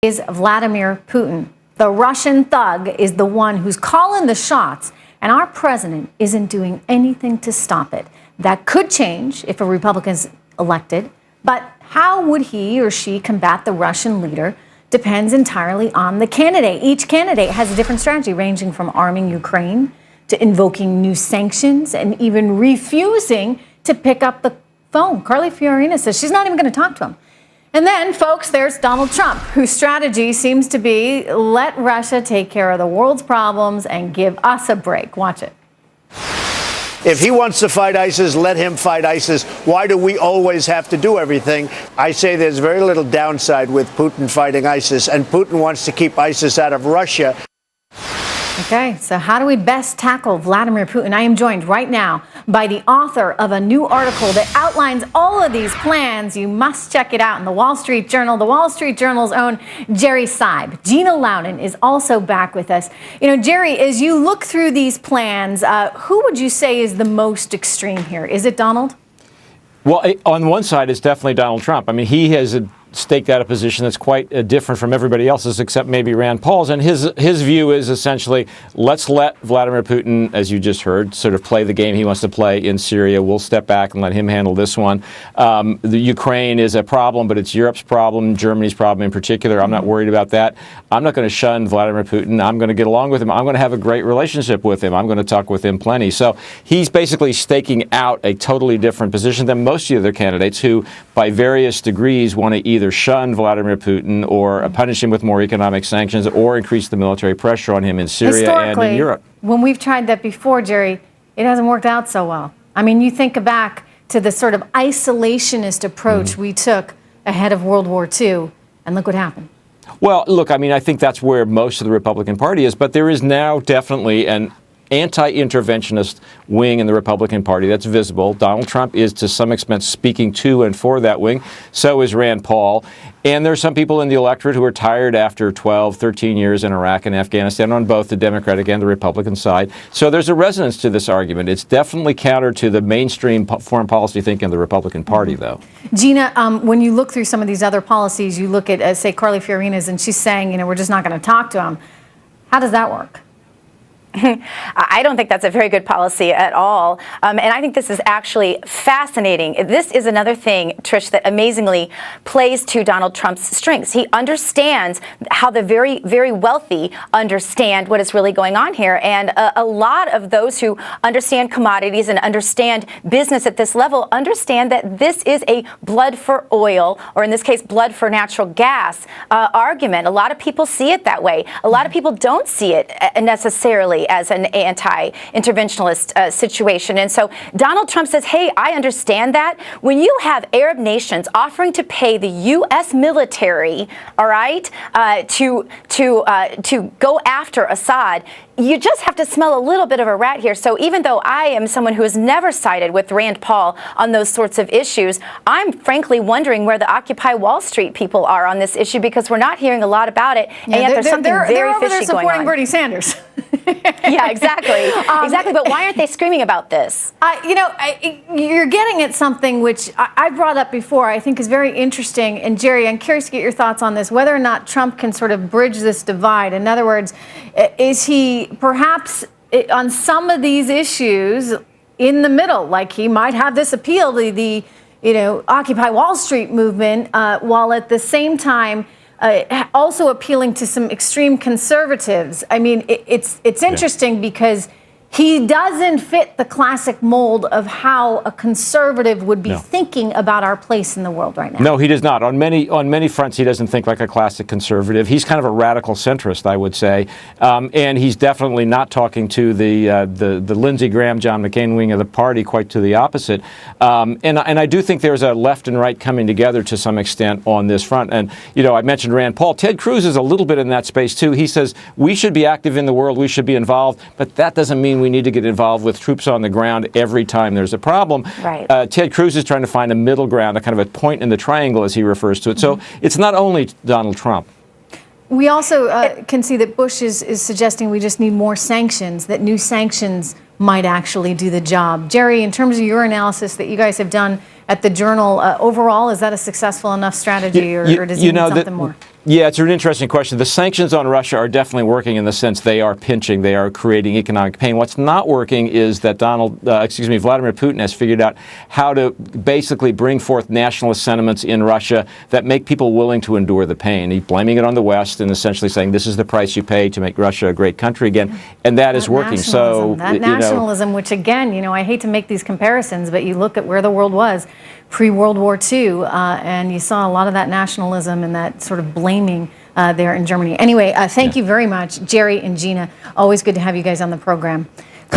Is Vladimir Putin. The Russian thug is the one who's calling the shots, and our president isn't doing anything to stop it. That could change if a Republican's elected, but how would he or she combat the Russian leader depends entirely on the candidate. Each candidate has a different strategy, ranging from arming Ukraine to invoking new sanctions and even refusing to pick up the phone. Carly Fiorina says she's not even going to talk to him. And then, folks, there's Donald Trump, whose strategy seems to be let Russia take care of the world's problems and give us a break. Watch it. If he wants to fight ISIS, let him fight ISIS. Why do we always have to do everything? I say there's very little downside with Putin fighting ISIS, and Putin wants to keep ISIS out of Russia. Okay, so how do we best tackle Vladimir Putin? I am joined right now by the author of a new article that outlines all of these plans. You must check it out in the Wall Street Journal. The Wall Street Journal's own Gerald Seib. Gina Loudon is also back with us. You know, Jerry, as you look through these plans, who would you say is the most extreme here? Is it Donald? Well, on one side, it's definitely Donald Trump. I mean, he has staked out a position that's quite different from everybody else's, except maybe Rand Paul's. And his view is essentially, let's let Vladimir Putin, as you just heard, sort of play the game he wants to play in Syria. We'll step back and let him handle this one. The Ukraine is a problem, but it's Europe's problem, Germany's problem in particular. I'm not worried about that. I'm not going to shun Vladimir Putin. I'm going to get along with him. I'm going to have a great relationship with him. I'm going to talk with him plenty. So he's basically staking out a totally different position than most of the other candidates who, by various degrees, want to either shun Vladimir Putin or punish him with more economic sanctions or increase the military pressure on him in Syria and in Europe. When we've tried that before, Jerry, it hasn't worked out so well. I mean, you think back to the sort of isolationist approach we took ahead of World War II, and look what happened. Well, look, I mean, I think that's where most of the Republican Party is, but there is now definitely an anti-interventionist wing in the Republican Party that's visible. Donald Trump is to some extent speaking to and for that wing. So is Rand Paul. And there are some people in the electorate who are tired after 12, 13 years in Iraq and Afghanistan on both the Democratic and the Republican side. So there's a resonance to this argument. It's definitely counter to the mainstream foreign policy thinking of the Republican Party, though. Gina, when you look through some of these other policies, you look at, say, Carly Fiorina's, and she's saying, you know, we're just not going to talk to him. How does that work? I don't think that's a very good policy at all. And I think this is actually fascinating. This is another thing, Trish, that amazingly plays to Donald Trump's strengths. He understands how the very, very wealthy understand what is really going on here. And a lot of those who understand commodities and understand business at this level understand that this is a blood for oil, or in this case, blood for natural gas argument. A lot of people see it that way. A lot of people don't see it necessarily as an anti-interventionist situation. And so Donald Trump says, hey, I understand that. When you have Arab nations offering to pay the U.S. military, all right, to go after Assad, you just have to smell a little bit of a rat here. So even though I am someone who has never sided with Rand Paul on those sorts of issues, I'm frankly wondering where the Occupy Wall Street people are on this issue, because we're not hearing a lot about it, and yet there's something very fishy going on. They're supporting Bernie Sanders. Yeah, exactly. Exactly. But why aren't they screaming about this? You know, you're getting at something which I brought up before, I think is very interesting. And Jerry, I'm curious to get your thoughts on this, whether or not Trump can sort of bridge this divide. In other words, is he perhaps on some of these issues in the middle, like he might have this appeal to the, you know, Occupy Wall Street movement, while at the same time also appealing to some extreme conservatives? I mean, it's interesting because he doesn't fit the classic mold of how a conservative would be thinking about our place in the world right now. No, he does not. On many fronts, he doesn't think like a classic conservative. He's kind of a radical centrist, I would say, and he's definitely not talking to the Lindsey Graham, John McCain wing of the party. Quite to the opposite. And I do think there's a left and right coming together to some extent on this front. And you know, I mentioned Rand Paul. Ted Cruz is a little bit in that space too. He says we should be active in the world, we should be involved, but that doesn't mean we need to get involved with troops on the ground every time there's a problem. Right. Ted Cruz is trying to find a middle ground, a kind of a point in the triangle, as he refers to it. So it's not only Donald Trump. We also can see that Bush is suggesting we just need more sanctions, that new sanctions might actually do the job. Jerry, in terms of your analysis that you guys have done at the Journal, overall, is that a successful enough strategy, or does he need something more? Yeah, it's an interesting question. The sanctions on Russia are definitely working in the sense they are pinching, they are creating economic pain. What's not working is that Vladimir Putin has figured out how to basically bring forth nationalist sentiments in Russia that make people willing to endure the pain. He's blaming it on the West and essentially saying this is the price you pay to make Russia a great country again, and that is working. So that nationalism, which again, I hate to make these comparisons, but you look at where the world was pre-World War II, and you saw a lot of that nationalism and that sort of blaming there in Germany. Anyway, thank you very much, Jerry and Gina. Always good to have you guys on the program.